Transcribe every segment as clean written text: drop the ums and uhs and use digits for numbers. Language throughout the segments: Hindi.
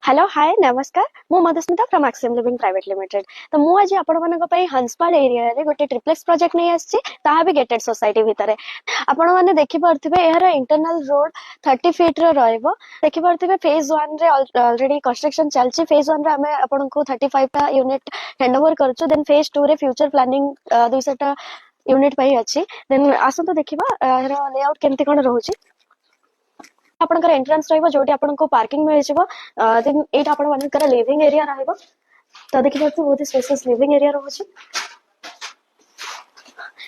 हेलो हाय नमस्कार मु Madhusmita from Exim living private limited. तो मु आज आपण मानक पई हंसपाल एरिया रे गोटे ट्रिप्लेक्स प्रोजेक्ट नै आछि ताहा भी गेटेड सोसाइटी भितरे आपण माने देखि परथिबे एहर इंटरनल रोड 30 फीट रो रहइबो। देखि परथिबे फेज 1 रे ऑलरेडी कंस्ट्रक्शन चलछि। फेज 1 रे हमें आपण को 35 टा यूनिट हैंडओवर करछु। देन फेज 2 रे फ्यूचर प्लानिंग 200 टा यूनिट पई अछि। देन आसंतो देखिबा एहर लेआउट केमति कोन रहउछि। आपनकर एंट्रेंस रहइबो जोटी आपनको पार्किंग मिल जिवो। देन एट आपण मानकर लिविंग एरिया रहइबो। तो देखि परथि बहुत ही स्पेशियस लिविंग एरिया रहउछि।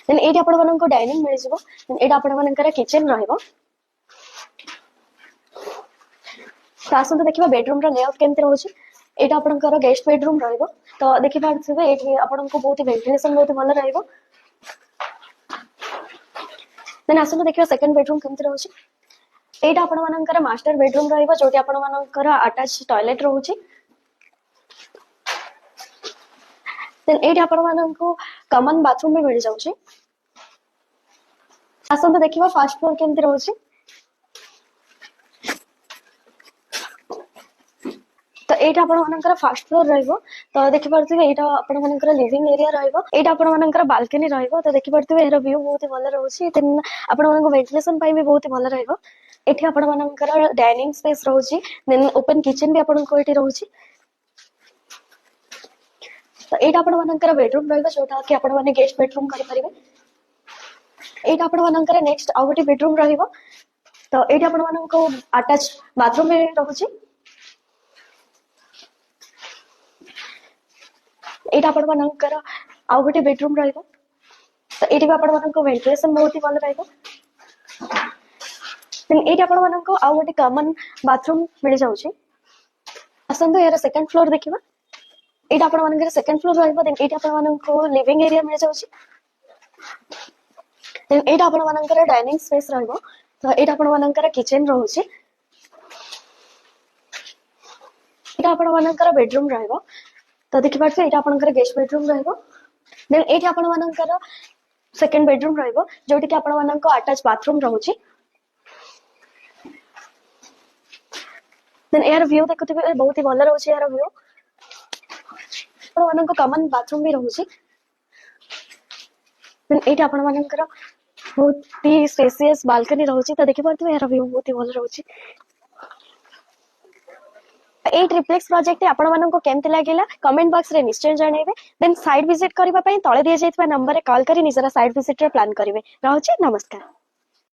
देन एट आपण मानको डाइनिंग मिल जिवो। देन एट आपण मानकर किचन रहइबो। तासंत देखिबा बेडरूम रो लेआउट केमति रहउछि। एटा आपनकर गेस्ट बेडरूम रहइबो। तो देखि परथिबे एट आपनको बहुत ही वेंटिलेशन बहुत भलो रहइबो। देन आसंत देखिबा सेकंड बेडरूम केमति रहउछि। एटा आपण मानकर मास्टर बेडरूम रहइबो जोटी आपण मानकर अटैच टॉयलेट रहउछि। देन एटा आपण मानको कॉमन बाथरूम भी मिल जाउछि। आसंत देखिबा फर्स्ट फ्लोर केमति रहउछि। तो एटा आपण मानकर फर्स्ट फ्लोर रहइबो। तो देखि परथिबे एटा आपण मानकर लिविंग एरिया रहइबो। एटा आपण मानकर बालकनी रहइबो। तो देखि परथिबे एरो व्यू बहुत ही भलो रहउछि। देन आपण मानको वेंटिलेशन पई भी बहुत ही भलो रहइबो। एठी आपण मानकर डाइनिंग स्पेस रहउछि। देन ओपन किचन भी आपण को एठी रहउछि। तो एटा आपण मानकर बेडरूम रहइबो जोटा कि आपण माने गेस्ट बेडरूम करि परिबे। एटा आपण मानकर नेक्स्ट आ गोटे बेडरूम रहइबो। तो एटा आपण मानको अटैच बाथरूम भी रहउछि। एटा आपण मानकर आ गोटे बेडरूम रहइबो। तो एटी भी आपण मानको वेंटिलेशन बहुत ही भलो रहइबो। देन एटी आपण मानको आ गोटे कॉमन बाथरूम मिल जाउछि। आसंतो यार सेकंड फ्लोर देखिबा। एटा आपण मानकर सेकंड फ्लोर रहइबो। देन एटी आपण मानको लिविंग एरिया मिल जाउछि। देन एटा आपण मानकर डाइनिंग स्पेस रहइबो। तो एटा आपण मानकर किचन रहउछि। एटा आपण मानकर बेडरूम रहइबो। तो देखि पाछे एटा आपनकर गेस्ट बेडरूम रहइबो। देन एठी आपण मानकर सेकंड बेडरूम रहइबो जोटी कि आपण माननको अटैच बाथरूम रहउछि। देन एयर व्यू देखुथिबे बहुत ही भलो रहउछि। एयर व्यू आपण माननको कॉमन बाथरूम भी रहउछि। देन एठी आपण मानकर बहुत ही स्पेशियस बालकनी रहउछि। तो देखि पाछे एयर व्यू बहुत ही भलो रहउछि। ए ट्रिप्लेक्स प्रोजेक्ट आपण मानको केमति लागिला कमेंट बॉक्स रे निश्चय जणाइबे। देन साइट विजिट करबा पई तळे दिया जायतबा नंबर रे कॉल करी निजरा साइट विजिट रे प्लान करिवे। रहउछि नमस्कार।